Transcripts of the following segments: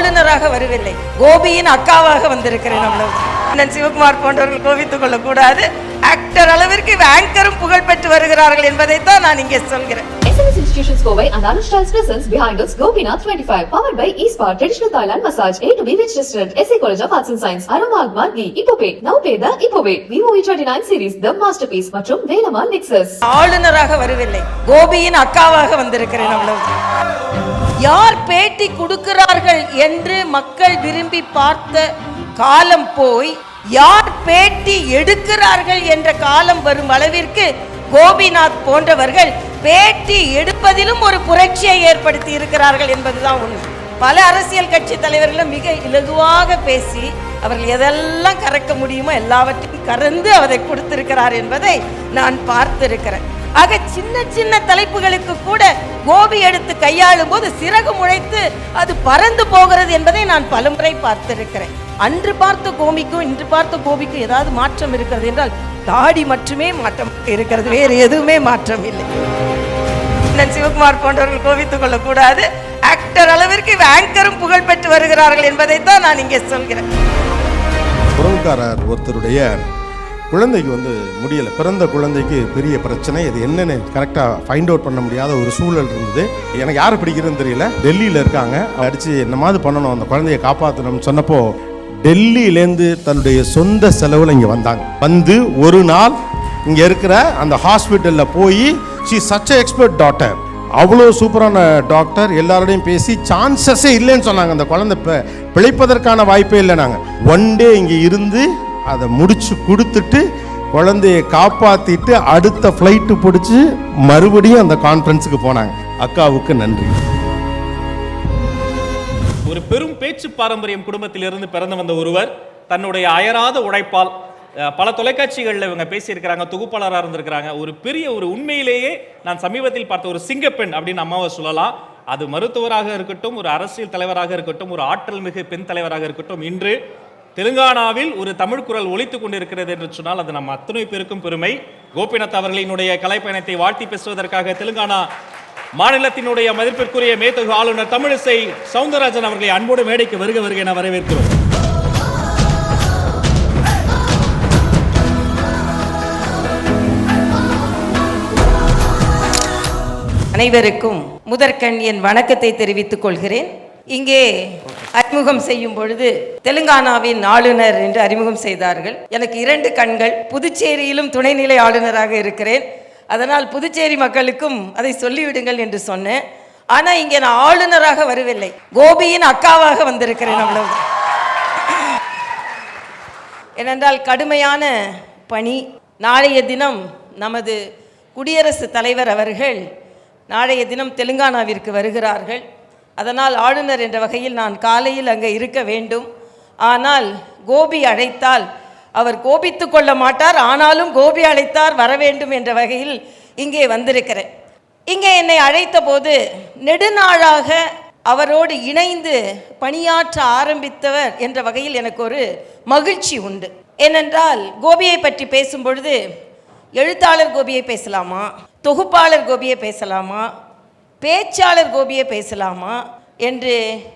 ஆளுநராக வரவில்லை, கோபியின் அக்காவாக வந்திருக்கிறேன். அவ்வளவு. சிவகுமார் போன்றவர்கள் கோபித்துக் கொள்ளக்கூடாது. ஆக்டர் அளவிற்கு ஆங்கரும் புகழ் பெற்று வருகிறார்கள் என்பதைத்தான் நான் இங்கே சொல்கிறேன். SMS Institutions Kovai and Anush Styles presents Behindwoods Gobinath 25 powered by E-Spa Traditional Thailand Massage A to B Rich Restaurant SA College of Arts and Science Aroma Agmar Ghee Ipope Now Pay the Ipope Vivo V29 series The Masterpiece மற்றும் Velammal Nexus. ஆளுநராக வரவில்லை, கோபியின் அக்காவாக வந்திருக்கிறேன். அவ்வளவு. யார் பேட்டி கொடுக்கிறார்கள் என்று மக்கள் விரும்பி பார்த்த காலம் போய் யார் பேட்டி எடுக்கிறார்கள் என்ற காலம் வரும் அளவிற்கு கோபிநாத் போன்றவர்கள் பேட்டி எடுப்பதிலும் ஒரு புரட்சியை ஏற்படுத்தி இருக்கிறார்கள் என்பதுதான் உண்மை. பல அரசியல் கட்சி தலைவர்களும் மிக இலகுவாக பேசி அவர்கள் எதெல்லாம் கறக்க முடியுமோ எல்லாவற்றையும் கறந்து அதை கொடுத்திருக்கிறார் என்பதை நான் பார்த்திருக்கிறேன். ஆக சின்ன சின்ன தலைப்புகளுக்கு கூட கோபி எடுத்து கையாளும் போது சிறகு முளைத்து அது பறந்து போகிறது என்பதை நான் பலமுறை பார்த்திருக்கிறேன். அன்று பார்த்த கோபிக்கும் இன்று பார்த்த கோபிக்கும் ஏதாவது மாற்றம் இருக்கிறது என்றால் தாடி மட்டுமே மாற்றம் இருக்கிறது, வேறு எதுவுமே மாற்றம் இல்லை. சிவகுமார் போன்றவர்கள் கோபித்துக் கொள்ளக்கூடாது. ஆக்டர் அளவிற்கு ஆங்கரும் புகழ் பெற்று வருகிறார்கள் என்பதைத்தான் நான் இங்கே சொல்கிறேன். உறவுக்காரர் ஒருத்தருடைய குழந்தைக்கு முடியலை, பிறந்த குழந்தைக்கு பெரிய பிரச்சனை, இது என்னன்னு கரெக்டாக ஃபைண்ட் அவுட் பண்ண முடியாத ஒரு சூழல் இருந்தது. எனக்கு யாரை பிடிக்கிறதுன்னு தெரியல. டெல்லியில் இருக்காங்க, அடித்து என்னமாவது பண்ணணும், அந்த குழந்தைய காப்பாற்றணும்னு சொன்னப்போ டெல்லியிலேருந்து தன்னுடைய சொந்த செலவில் இங்கே வந்து ஒரு நாள் இங்கே இருக்கிற அந்த ஹாஸ்பிட்டலில் போய் ஷீ சச் எக்ஸ்பர்ட் டாக்டர், அவ்வளோ சூப்பரான டாக்டர், எல்லாரோடையும் பேசி சான்சஸே இல்லைன்னு சொன்னாங்க. அந்த குழந்தை பிழைப்பதற்கான வாய்ப்பே இல்லை. நாங்கள் ஒன் டே இங்கே இருந்து அதை முடிச்சு கொடுத்துட்டு குழந்தைய காப்பாற்றிட்டு அடுத்த ஃப்ளைட்டு பிடிச்சி மறுபடியும் அந்த கான்ஃபரன்ஸுக்கு போனாங்க. அக்காவுக்கு நன்றி. ஒரு பெரும் பேச்சு பாரம்பரியம் குடும்பத்திலிருந்து பிறந்து வந்த ஒருவர் தன்னுடைய அயராத உழைப்பால் பல தொலைக்காட்சிகளில் இவங்க பேசியிருக்கிறாங்க, தொகுப்பாளராக இருந்திருக்கிறாங்க. ஒரு பெரிய ஒரு உண்மையிலேயே நான் சமீபத்தில் பார்த்த ஒரு சிங்கப்பெண் அப்படின்னு அம்மாவை சொல்லலாம். அது மருத்துவராக இருக்கட்டும், ஒரு அரசியல் தலைவராக இருக்கட்டும், ஒரு ஆற்றல் மிகு பெண் தலைவராக இருக்கட்டும், இன்று தெலுங்கானாவில் ஒரு தமிழ் குரல் ஒலித்துக் கொண்டிருக்கிறது என்று சொன்னால் அது நம்ம அத்தனை பேருக்கும் பெருமை. கோபிநாத் அவர்களினுடைய கலைப்பயணத்தை வாழ்த்தி பேசுவதற்காக தெலுங்கானா மாநிலத்தினுடைய மதிப்பிற்குரிய மேதகு ஆளுநர் தமிழிசை சவுந்தரராஜன் அவர்களை அன்போடு மேடைக்கு வருக வருக என வரவேற்கிறோம். அனைவருக்கும் முதற்கண் என் வணக்கத்தை தெரிவித்துக் கொள்கிறேன். இங்கே அறிமுகம் செய்யும் பொழுது தெலுங்கானாவின் ஆளுநர் என்று அறிமுகம் செய்தார்கள். எனக்கு 2 கண்கள், புதுச்சேரியிலும் துணைநிலை ஆளுநராக இருக்கிறேன், அதனால் புதுச்சேரி மக்களுக்கும் அதை சொல்லிவிடுங்கள் என்று சொன்னேன். ஆனால் இங்கே நான் ஆளுநராக வரவில்லை, கோபியின் அக்காவாக வந்திருக்கிறேன். அவ்வளவு. ஏனென்றால் கடுமையான பணி. நாளைய தினம் நமது குடியரசுத் தலைவர் அவர்கள் நாளைய தினம் தெலுங்கானாவிற்கு வருகிறார்கள். அதனால் ஆளுநர் என்ற வகையில் நான் காலையில் அங்கே இருக்க வேண்டும். ஆனால் கோபி அழைத்தால் அவர் கோபித்து கொள்ள மாட்டார், ஆனாலும் கோபி அழைத்தார் வர வேண்டும் என்ற வகையில் இங்கே வந்திருக்கிறேன். இங்கே என்னை அழைத்த போது நெடுநாளாக அவரோடு இணைந்து பணியாற்ற ஆரம்பித்தவர் என்ற வகையில் எனக்கு ஒரு மகிழ்ச்சி உண்டு. ஏனென்றால் கோபியை பற்றி பேசும் பொழுது எழுத்தாளர் கோபியை பேசலாமா, தொகுப்பாளர் கோபியை பேசலாமா, பேச்சாளர் கோபியை பேசலாமா என்று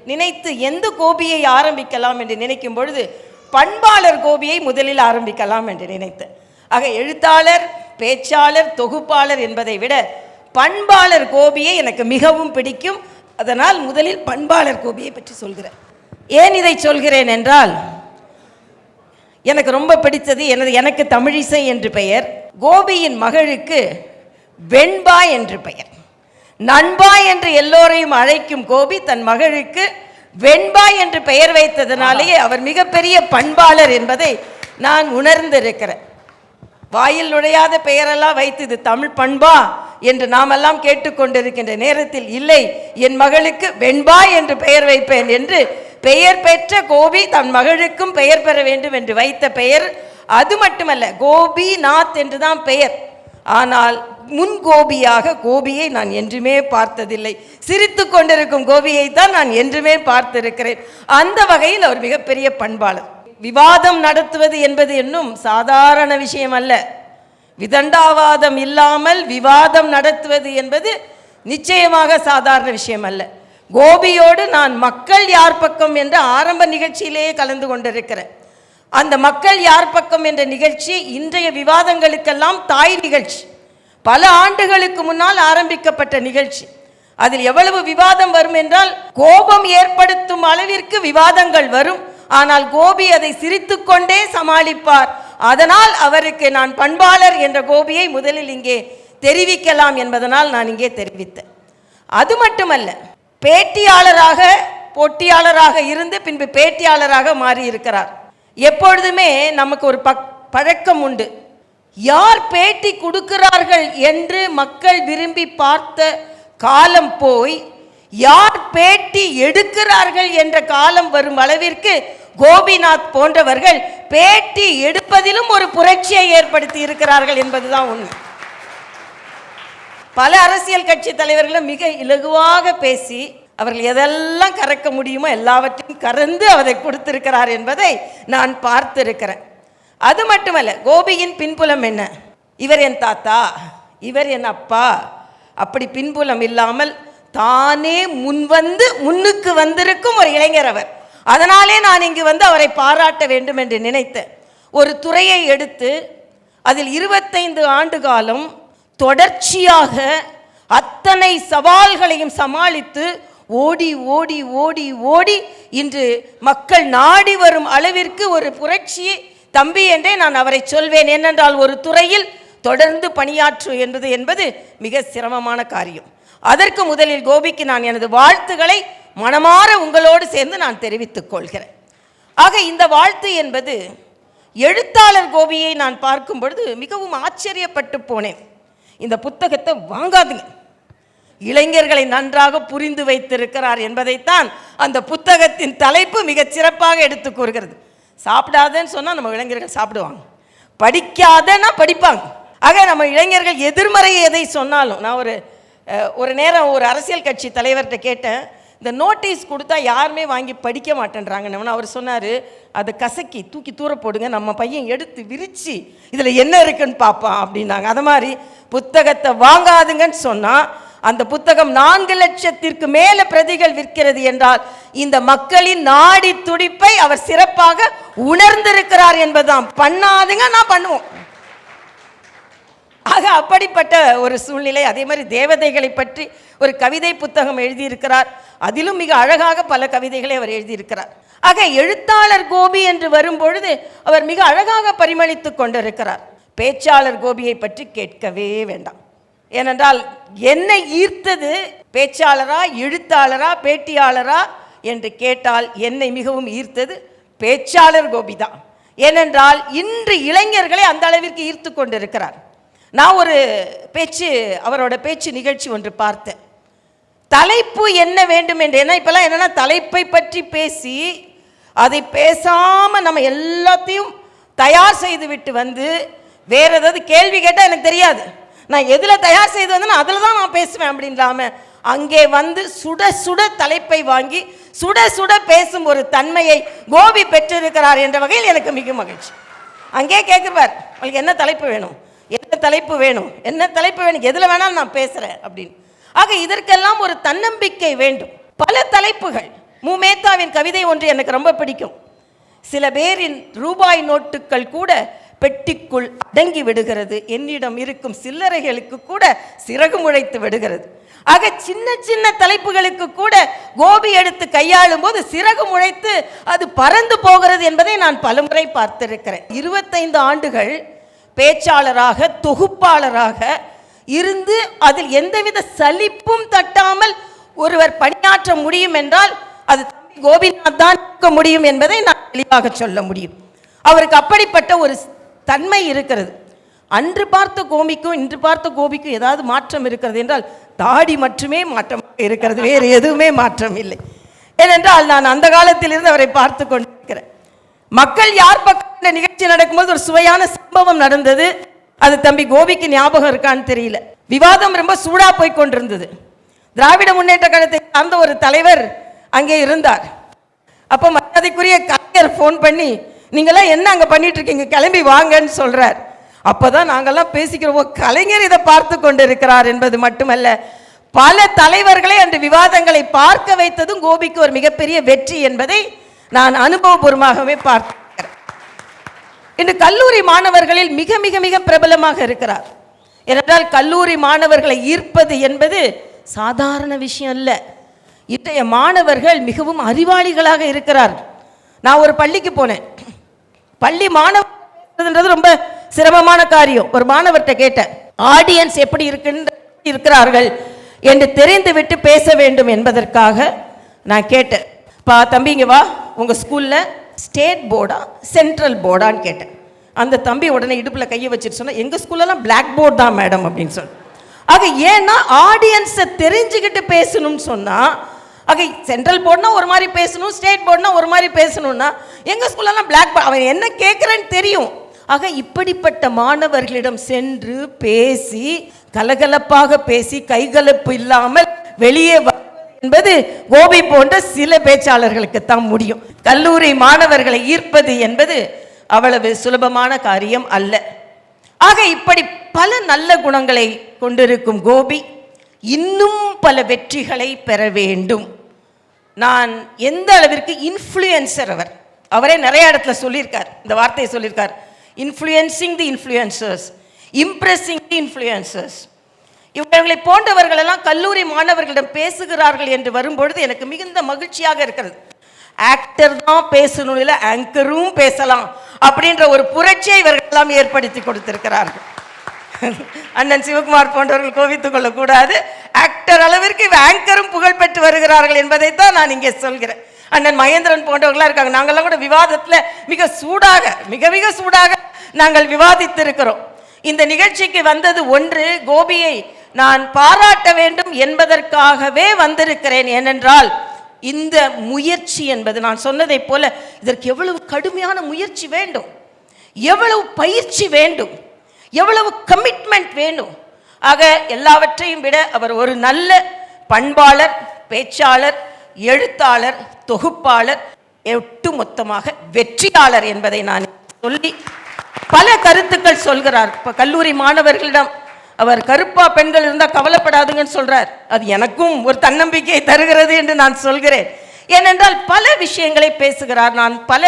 நினைத்து எந்த கோபியை ஆரம்பிக்கலாம் என்று நினைக்கும் பொழுது பண்பாளர் கோபியை முதலில் ஆரம்பிக்கலாம் என்று நினைத்தேன். ஆக எழுத்தாளர், பேச்சாளர், தொகுப்பாளர் என்பதை விட பண்பாளர் கோபியை எனக்கு மிகவும் பிடிக்கும். அதனால் முதலில் பண்பாளர் கோபியை பற்றி சொல்கிறேன். ஏன் இதை சொல்கிறேன் என்றால், எனக்கு ரொம்ப பிடித்தது எனக்கு தமிழிசை என்று பெயர், கோபியின் மகளுக்கு வெண்பா என்று பெயர். நண்பா என்று எல்லோரையும் அழைக்கும் கோபி தன் மகளுக்கு வெண்பா என்று பெயர் வைத்ததனாலேயே அவர் மிகப்பெரிய பண்பாளர் என்பதை நான் உணர்ந்திருக்கிறேன். வாயில் நுழையாத பெயரெல்லாம் வைத்து இது தமிழ் பண்பா என்று நாமெல்லாம் கேட்டுக்கொண்டிருக்கின்ற நேரத்தில் இல்லை, என் மகளுக்கு வெண்பா என்று பெயர் வைப்பேன் என்று பெயர் பெற்ற கோபி தன் மகளுக்கும் பெயர் பெற வேண்டும் என்று வைத்த பெயர். அது மட்டுமல்ல, கோபிநாத் என்று தான் பெயர். ஆனால் முன் கோபியாக கோபியை நான் என்றுமே பார்த்ததில்லை. சிரித்து கொண்டிருக்கும் கோபியை தான் நான் என்றுமே பார்த்திருக்கிறேன். அந்த வகையில் அவர் மிகப்பெரிய பண்பாளர். விவாதம் நடத்துவது என்பது இன்னும் சாதாரண விஷயம் அல்ல. விதண்டாவாதம் இல்லாமல் விவாதம் நடத்துவது என்பது நிச்சயமாக சாதாரண விஷயம் அல்ல. கோபியோடு நான் மக்கள் யார் பக்கம் என்ற ஆரம்ப நிகழ்ச்சியிலேயே கலந்து கொண்டிருக்கிறேன். அந்த மக்கள் யார் பக்கம் என்ற நிகழ்ச்சி இன்றைய விவாதங்களுக்கெல்லாம் தாய் நிகழ்ச்சி. பல ஆண்டுகளுக்கு முன்னால் ஆரம்பிக்கப்பட்ட நிகழ்ச்சி. அதில் எவ்வளவு விவாதம் வரும் என்றால் கோபம் ஏற்படுத்தும் அளவிற்கு விவாதங்கள் வரும். ஆனால் கோபி அதை சிரித்துக்கொண்டே சமாளிப்பார். அதனால் அவருக்கு நான் பண்பாளர் என்ற கோபியை முதலில் இங்கே தெரிவிக்கலாம் என்பதனால் நான் இங்கே தெரிவித்தேன். அது மட்டுமல்ல, பேட்டியாளராக போட்டியாளராக இருந்து பின்பு பேட்டியாளராக மாறி இருக்கிறார். எப்பொழுதுமே நமக்கு ஒரு பழக்கம் உண்டு. யார் பேட்டி கொடுக்கிறார்கள் என்று மக்கள் விரும்பி பார்த்த காலம் போய் யார் பேட்டி எடுக்கிறார்கள் என்ற காலம் வரும் அளவிற்கு கோபிநாத் போன்றவர்கள் பேட்டி எடுப்பதிலும் ஒரு புரட்சியை ஏற்படுத்தி இருக்கிறார்கள் என்பதுதான் உண்மை. பல அரசியல் கட்சி தலைவர்களும் மிக இலகுவாக பேசி அவர்கள் எதெல்லாம் கறக்க முடியுமோ எல்லாவற்றையும் கறந்து அதை கொடுத்திருக்கிறார் என்பதை நான் பார்த்திருக்கிறேன். அது மட்டுமல்ல, கோபியின் பின்புலம் என்ன? இவர் என் தாத்தா, இவர் என் அப்பா, அப்படி பின்புலம் இல்லாமல் தானே முன்னுக்கு வந்திருக்கும் ஒரு இளைஞர் அவர். அதனாலே நான் இங்கு வந்து அவரை பாராட்ட வேண்டும் என்று நினைத்தேன். ஒரு துறையை எடுத்து அதில் 25 ஆண்டு காலம் தொடர்ச்சியாக அத்தனை சவால்களையும் சமாளித்து ஓடி ஓடி ஓடி ஓடி இன்று மக்கள் நாடி வரும் அளவிற்கு ஒரு புரட்சி தம்பி என்றே நான் அவரை சொல்வேன். ஏனென்றால் ஒரு துறையில் தொடர்ந்து பணியாற்று என்பது மிக சிரமமான காரியம். அதற்கு முதலில் கோபிக்கு நான் எனது வாழ்த்துக்களை மனமாற உங்களோடு சேர்ந்து நான் தெரிவித்துக் கொள்கிறேன். ஆக இந்த வாழ்த்து என்பது எழுத்தாளர் கோபியை நான் பார்க்கும் பொழுது மிகவும் ஆச்சரியப்பட்டு போனேன். இந்த புத்தகத்தை வாங்காதுங்க, இளைஞர்களை நன்றாக புரிந்து வைத்திருக்கிறார் என்பதைத்தான் அந்த புத்தகத்தின் தலைப்பு மிக சிறப்பாக எடுத்து கூறுகிறது. சாப்பிடாதன்னு சொன்னால் நம்ம இளைஞர்கள் சாப்பிடுவாங்க, படிக்காதன்னா படிப்பாங்க. ஆக நம்ம இளைஞர்கள் எதிர்மறை எதை சொன்னாலும், நான் ஒரு நேரம் ஒரு அரசியல் கட்சி தலைவர்கிட்ட கேட்டேன், இந்த நோட்டீஸ் கொடுத்தா யாருமே வாங்கி படிக்க மாட்டேன்றாங்கன்னு. அவர் சொன்னார், அதை கசக்கி தூக்கி தூர போடுங்க, நம்ம பையன் எடுத்து விரித்து இதில் என்ன இருக்குன்னு பார்ப்பான் அப்படின்னாங்க. அது மாதிரி புத்தகத்தை வாங்காதுங்கன்னு சொன்னால் அந்த புத்தகம் 4 லட்சத்திற்கு மேலே பிரதிகள் விற்கிறது என்றால் இந்த மக்களின் நாடி துடிப்பை அவர் சிறப்பாக உணர்ந்திருக்கிறார் என்பதுதான். பண்ணாதுங்க, நான் பண்ணுவோம். ஆக அப்படிப்பட்ட ஒரு சூழ்நிலை. அதே மாதிரி தேவதைகளை பற்றி ஒரு கவிதை புத்தகம் எழுதியிருக்கிறார். அதிலும் மிக அழகாக பல கவிதைகளை அவர் எழுதியிருக்கிறார். ஆக எழுத்தாளர் கோபி என்று வரும்பொழுது அவர் மிக அழகாக பரிமளித்து கொண்டிருக்கிறார். பேச்சாளர் கோபியை பற்றி கேட்கவே வேண்டாம். ஏனென்றால் என்னை ஈர்த்தது பேச்சாளரா எழுத்தாளரா பேட்டியாளரா என்று கேட்டால் என்னை மிகவும் ஈர்த்தது பேச்சாளர் கோபிதான். ஏனென்றால் இன்று இளைஞர்களை அந்த அளவிற்கு ஈர்த்து கொண்டிருக்கிறார். நான் ஒரு அவரோட பேச்சு நிகழ்ச்சி ஒன்று பார்த்தேன். தலைப்பு என்ன வேண்டும் என்று. ஏன்னா இப்பெல்லாம் என்னன்னா தலைப்பை பற்றி பேசி அதை பேசாமல் நம்ம எல்லாத்தையும் தயார் செய்து விட்டு வந்து வேற ஏதாவது கேள்வி கேட்டால் எனக்கு தெரியாது, நான் எதில் தயார் செய்து வந்தேன்னா அதில் தான் நான் பேசுவேன் அப்படின்றாம அங்கே வந்து சுட சுட தலைப்பை வாங்கி சுட சுட பேசும் ஒரு தன்மையை கோபி பெற்றிருக்கிறார் என்ற வகையில் எனக்கு மிக மகிழ்ச்சி. அங்கே கேட்குவார், உங்களுக்கு என்ன தலைப்பு வேணும், என்ன தலைப்பு வேணும், என்ன தலைப்பு வேணும், எதில் வேணாலும் நான் பேசுகிறேன் அப்படின்னு. ஆக இதற்கெல்லாம் ஒரு தன்னம்பிக்கை வேண்டும். பல தலைப்புகள். மேத்தாவின் கவிதை ஒன்று எனக்கு ரொம்ப பிடிக்கும். சில பேரின் ரூபாய் நோட்டுகள் கூட பெட்டிக்குள் அடங்கி விடுகிறது, என்னிடம் இருக்கும் சில்லறைகளுக்கு கூட சிறகு முளைத்து விடுகிறது. ஆக சின்ன சின்ன தலைப்புகளுக்கு கூட கோபி எடுத்து கையாளும் போது சிறகு முளைத்து அது பறந்து போகிறது என்பதை நான் பலமுறை பார்த்திருக்கிறேன். 25 ஆண்டுகள் பேச்சாளராக தொகுப்பாளராக இருந்து அதில் எந்தவித சலிப்பும் தட்டாமல் ஒருவர் பணியாற்ற முடியும் என்றால் அது தம்பி கோபிநாத் தான் இருக்க முடியும் என்பதை நான் தெளிவாக சொல்ல முடியும். அவருக்கு அப்படிப்பட்ட ஒரு தன்மை இருக்கிறது. அன்று பார்த்த கோபிக்கும் இன்று பார்த்த கோபிக்கும் ஏதாவது மாற்றம் இருக்கிறது என்றால் தாடி மட்டுமே மாற்றமாக இருக்கிறது, வேறு எதுவுமே மாற்றம் இல்லை. ஏனென்றால் நான் அந்த காலத்திலிருந்து அவரை பார்த்து கொண்டிருக்கிறேன். மக்கள் யார் பக்கம் நிகழ்ச்சி நடக்கும்போது ஒரு சுவையான சம்பவம் நடந்தது. அது தம்பி கோபிக்கு ஞாபகம் இருக்கான்னு தெரியல. விவாதம் ரொம்ப சூடா போய் கொண்டிருந்தது. திராவிட முன்னேற்ற கழகத்தை சார்ந்த ஒரு தலைவர் அங்கே இருந்தார். அப்போ மரியாதைக்குரிய கலைஞர் ஃபோன் பண்ணி, நீங்களாம் என்ன அங்கே பண்ணிட்டு இருக்கீங்க, கிளம்பி வாங்கன்னு சொல்றார். அப்போதான் நாங்கள்லாம் பேசிக்கிறோம், கலைஞர் இதை பார்த்து கொண்டு இருக்கிறார் என்பது மட்டுமல்ல, பல தலைவர்களை அந்த விவாதங்களை பார்க்க வைத்ததும் கோபிக்கு ஒரு மிகப்பெரிய வெற்றி என்பதை நான் அனுபவபூர்வமாகவே பார்க்கிறேன். இன்று கல்லூரி மாணவர்களில் மிக மிக மிக பிரபலமாக இருக்கிறார். ஏனென்றால் கல்லூரி மாணவர்களை ஈர்ப்பது என்பது சாதாரண விஷயம் அல்ல. இன்றைய மாணவர்கள் மிகவும் அறிவாளிகளாக இருக்கிறார். நான் ஒரு பள்ளிக்கு போனேன். பள்ளி மாணவர்கள் ரொம்ப சிரமமான காரியம். ஒரு மாணவர்கிட்ட கேட்டேன், ஆடியன்ஸ் எப்படி இருக்கிறார்கள் என்று தெரிந்துவிட்டு பேச வேண்டும் என்பதற்காக நான் கேட்டேன். தம்பிங்க வா, உங்கள் ஸ்கூலில் ஸ்டேட் போர்டா சென்ட்ரல் போர்டான்னு கேட்டேன். அந்த தம்பி உடனே இடுப்பில் கையை வச்சுட்டு சொன்னால் எங்கள் ஸ்கூல்லலாம் பிளாக் போர்டு தான் மேடம் அப்படின்னு சொல்லி. ஆக ஏன்னா ஆடியன்ஸை தெரிஞ்சுக்கிட்டு பேசணும்னு சொன்னால், ஆக சென்ட்ரல் போர்டுனா ஒரு மாதிரி பேசணும், ஸ்டேட் போர்டுனா ஒரு மாதிரி பேசணும்னா எங்கள் ஸ்கூல்லலாம் பிளாக் போர்டு, அவன் என்ன கேட்குறேன்னு தெரியும். ஆக இப்படிப்பட்ட மாணவர்களிடம் சென்று பேசி கலகலப்பாக பேசி கைகலப்பு இல்லாமல் வெளியே என்பது கோபி போன்ற சில பேச்சாளர்களுக்கு தான் முடியும். கல்லூரி மாணவர்களை ஈர்ப்பது என்பது அவ்வளவு சுலபமான காரியம் அல்ல. ஆக இப்படி பல நல்ல குணங்களை கொண்டிருக்கும் கோபி இன்னும் பல வெற்றிகளை பெற வேண்டும். நான் எந்த அளவிற்கு இன்ஃப்ளூயன்சர், அவரே நிறைய இடத்துல சொல்லியிருக்கார், இந்த வார்த்தையை சொல்லியிருக்கார், இன்ஃப்ளூயன்சிங் தி இன்ஃப்ளூயன்சர்ஸ், இம்ப்ரெஸிங் தி இன்ஃப்ளூயன்சர்ஸ். இவர்களை போன்றவர்கள் எல்லாம் கல்லூரி மாணவர்களிடம் பேசுகிறார்கள் என்று வரும்பொழுது எனக்கு மிகுந்த மகிழ்ச்சியாக இருக்கிறது. ஆக்டர் தான் பேசணும், இல்லை ஆங்கரும் பேசலாம் அப்படின்ற ஒரு புரட்சியை இவர்கள் எல்லாம் ஏற்படுத்தி கொடுத்திருக்கிறார்கள். அண்ணன் சிவகுமார் போன்றவர்கள் கோவித்துக் கொள்ளக்கூடாது. ஆக்டர் அளவிற்கு ஆங்கரும் புகழ் பெற்று வருகிறார்கள் என்பதைத்தான் நான் இங்கே சொல்கிறேன். அண்ணன் மகேந்திரன் போன்றவர்களாக இருக்காங்க. நாங்கள்லாம் கூட விவாதத்தில் மிக சூடாக மிக மிக சூடாக நாங்கள் விவாதித்திருக்கிறோம். இந்த நிகழ்ச்சிக்கு வந்தது ஒன்று, கோபியை நான் பாராட்ட வேண்டும் என்பதற்காகவே வந்திருக்கிறேன். ஏனென்றால் இந்த முயற்சி என்பது நான் சொன்னதை போல இதற்கு எவ்வளவு கடுமையான முயற்சி வேண்டும், எவ்வளவு பயிற்சி வேண்டும், எவ்வளவு கமிட்மெண்ட் வேண்டும். ஆக எல்லாவற்றையும் விட அவர் ஒரு நல்ல பண்பாளர், பேச்சாளர், எழுத்தாளர், தொகுப்பாளர், ஒட்டு மொத்தமாக வெற்றியாளர் என்பதை நான் சொல்லி பல கருத்துக்கள் சொல்கிறார். இப்போ கல்லூரி மாணவர்களிடம் அவர் கருப்பா பெண்கள் இருந்தால் கவலைப்படாதுங்கன்னு சொல்றார். அது எனக்கும் ஒரு தன்னம்பிக்கையை தருகிறது என்று நான் சொல்கிறேன். ஏனென்றால் பல விஷயங்களை பேசுகிறார். நான் பல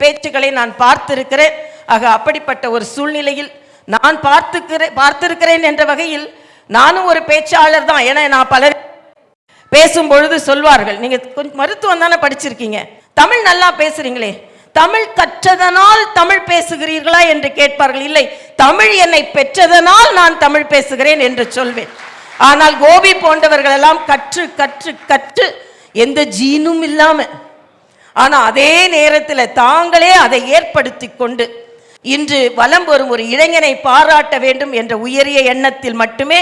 பேச்சுக்களை நான் பார்த்திருக்கிறேன். ஆக அப்படிப்பட்ட ஒரு சூழ்நிலையில் நான் பார்த்திருக்கிறேன் என்ற வகையில் நானும் ஒரு பேச்சாளர் தான். ஏன்னா நான் பலர் பேசும்பொழுது சொல்வார்கள், நீங்க கொஞ்சம் மருத்துவம் தானே படிச்சிருக்கீங்க, தமிழ் நல்லா பேசுறீங்களே, தமிழ் கற்றதனால் தமிழ் பேசுகிறீர்களா என்று கேட்பார்கள். இல்லை, தமிழ் என்னை பெற்றதனால் நான் தமிழ் பேசுகிறேன் என்று சொல்வேன். ஆனால் கோபி போன்றவர்கள் எல்லாம் கற்று கற்று கற்று எந்த ஜீனும் இல்லாம, ஆனால் அதே நேரத்தில் தாங்களே அதை ஏற்படுத்தி கொண்டு இன்று வலம் வரும் ஒரு இளைஞனை பாராட்ட வேண்டும் என்ற உயரிய எண்ணத்தில் மட்டுமே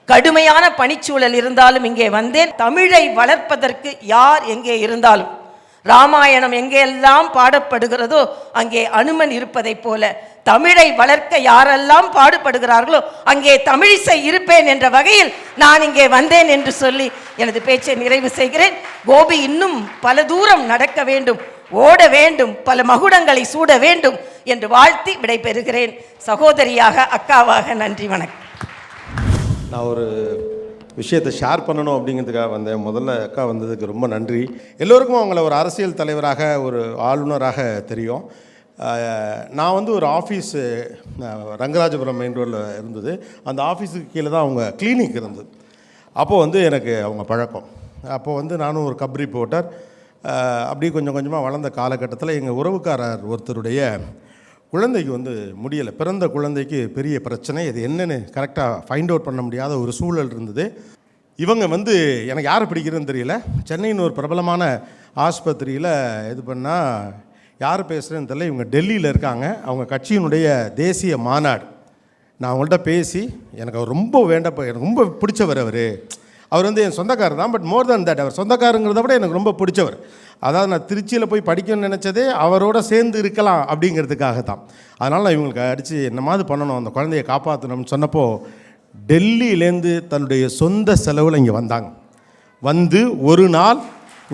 கடுமையான பணிச்சூழல் இருந்தாலும் இங்கே வந்தேன். தமிழை வளர்ப்பதற்கு யார் எங்கே இருந்தாலும், ராமாயணம் எங்கெல்லாம் பாடப்படுகிறதோ அங்கே அனுமன் இருப்பதை போல தமிழை வளர்க்க யாரெல்லாம் பாடுபடுகிறார்களோ அங்கே தமிழிசை இருப்பேன் என்ற வகையில் நான் இங்கே வந்தேன் என்று சொல்லி எனது பேச்சை நிறைவு செய்கிறேன். கோபி இன்னும் பல தூரம் நடக்க வேண்டும், ஓட வேண்டும், பல மகுடங்களை சூட வேண்டும் என்று வாழ்த்தி விடைபெறுகிறேன். சகோதரியாக, அக்காவாக நன்றி, வணக்கம். நான் ஒரு விஷயத்தை ஷேர் பண்ணணும் அப்படிங்கிறதுக்காக வந்தேன். முதல்ல அக்கா வந்ததுக்கு ரொம்ப நன்றி. எல்லோருக்கும் அவங்கள ஒரு அரசியல் தலைவராக, ஒரு ஆளுநராக தெரியும். நான் வந்து ஒரு ஆஃபீஸு ரங்கராஜபுரம் மெயின் ரோடில் இருந்தது. அந்த ஆஃபீஸுக்கு கீழே தான் அவங்க கிளினிக் இருந்தது. அப்போது வந்து எனக்கு அவங்க பழக்கம். அப்போது வந்து நானும் ஒரு கப் ரிப்போர்ட்டர். அப்படி கொஞ்சம் கொஞ்சமாக வளர்ந்த காலகட்டத்தில் எங்கள் உறவுக்காரர் ஒருத்தருடைய குழந்தைக்கு வந்து முடியலை. பிறந்த குழந்தைக்கு பெரிய பிரச்சனை. இது என்னென்னு கரெக்டாக ஃபைண்ட் அவுட் பண்ண முடியாத ஒரு சூழல் இருந்தது. இவங்க வந்து எனக்கு யாரை பிடிக்கிறதுன்னு தெரியல, சென்னையின் ஒரு பிரபலமான ஆஸ்பத்திரியில் இது பண்ணால் யார் பேசுகிறேன்னு தெரியல. இவங்க டெல்லியில் இருக்காங்க. அவங்க கட்சியினுடைய தேசிய மாநாடு. நான் அவங்கள்ட்ட பேசி எனக்கு அவர் ரொம்ப எனக்கு ரொம்ப பிடிச்சவர். அவர் வந்து என் சொந்தக்காரர் தான். பட் மோர் தேன் தட், அவர் சொந்தக்காரங்கிறத விட எனக்கு ரொம்ப பிடிச்சவர். அதாவது நான் திருச்சியில் போய் படிக்கணும்னு நினச்சதே அவரோட சேர்ந்து இருக்கலாம் அப்படிங்கிறதுக்காக தான். அதனால் நான் இவங்களுக்கு அடித்து என்னமாவது பண்ணணும், அந்த குழந்தைய காப்பாற்றணும்னு சொன்னப்போ டெல்லியிலேருந்து தன்னுடைய சொந்த செலவில் இங்கே வந்தாங்க. வந்து ஒரு நாள்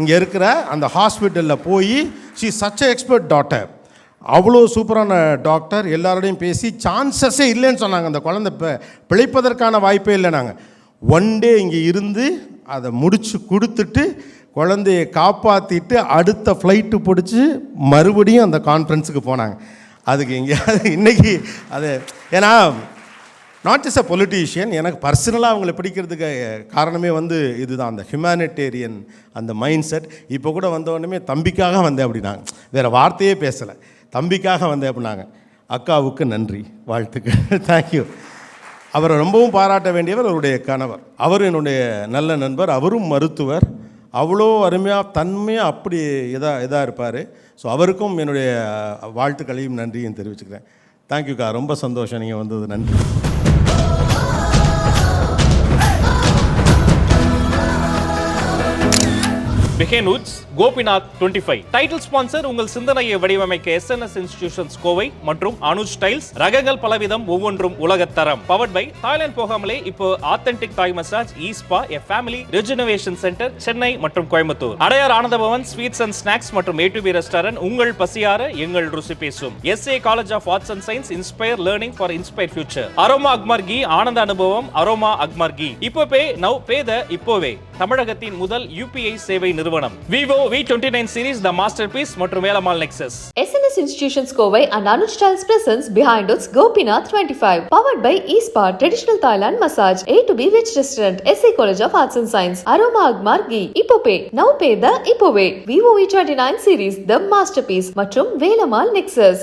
இங்கே இருக்கிற அந்த ஹாஸ்பிட்டலில் போய், ஷீ சச் எக்ஸ்பர்ட் டாக்டர், அவ்வளோ சூப்பரான டாக்டர், எல்லாரோடையும் பேசி சான்சஸே இல்லைன்னு சொன்னாங்க. அந்த குழந்தை பிழைப்பதற்கான வாய்ப்பே இல்லை. நாங்கள் ஒன் டே இங்கே இருந்து அதை முடித்து கொடுத்துட்டு குழந்தைய காப்பாற்றிட்டு அடுத்த ஃப்ளைட்டு பிடிச்சி மறுபடியும் அந்த கான்ஃபரன்ஸுக்கு போனாங்க. அதுக்கு எங்கேயாவது இன்றைக்கி அது ஏன்னா நாட் ஜஸ்ட் அ பொலிட்டீஷியன், எனக்கு பர்சனலாக அவங்கள பிடிக்கிறதுக்கு காரணமே வந்து இதுதான், அந்த ஹியூமனிடேரியன் அந்த மைண்ட் செட். இப்போ கூட வந்தோடனே தம்பிக்காக வந்தேன் அப்படின்னாங்க, வேறு வார்த்தையே பேசலை, தம்பிக்காக வந்தேன் அப்படின்னாங்க. அக்காவுக்கு நன்றி, வாழ்த்துக்கு, தேங்க்யூ. அவரை ரொம்பவும் பாராட்ட வேண்டியவர் அவருடைய கணவர். அவர் என்னுடைய நல்ல நண்பர், அவரும் மருத்துவர், அவ்வளோ அருமையாக தன்மையாக அப்படி இதாக இருப்பார். ஸோ அவருக்கும் என்னுடைய வாழ்த்துக்களையும் நன்றியும் தெரிவிச்சுக்கிறேன். தேங்க்யூக்கா, ரொம்ப சந்தோஷம் நீங்கள் வந்தது, நன்றி. Behindwoods, கோபிநாத் 25. டைட்டில் ஸ்பான்சர் உங்கள் சிந்தனையை வடிவமைக்க SNS இன்ஸ்டிடியூஷன்ஸ் கோவை மற்றும் அனுஜ் டைல்ஸ். ரகங்கள் பலவிதம், ஒவ்வொன்றும் உலகத்தரம். பவர்ட் பை தாய்லாந்து போகாமலே இப்போ ஆத்தென்டிக் தாய் மசாஜ், ஈஸ்பா, a family rejuvenation centre, Chennai மற்றும் Coimbatore. Adyar Ananda Pawan sweets and snacks மற்றும் A2B ரெஸ்டாரண்ட். உங்கள் பசியார எங்கள் ருசி பேசும். SA college of arts and science, inspire learning for inspire future. Aroma Agmark ghee, ஆனந்த அனுபவம், அரோமா அக்மார் கீ. இப்போ பே நவ் பே த இப்போவே தமிழகத்தின் முதல் UPI சேவை நிறுவனம். Vivo V29 series, the masterpiece மற்றும் Velammal Nexus. SNS Institutions Kovai and Anuj Styles presents Behindwoods Gobinath 25. Powered by eSpa Traditional Thailand Massage, A2B Rich Restaurant, SA College of Arts and Science, Aroma Agmar Ghee, Ipope, Now Pay the Ipope, Vivo V29 series, the masterpiece மற்றும் Velammal Nexus.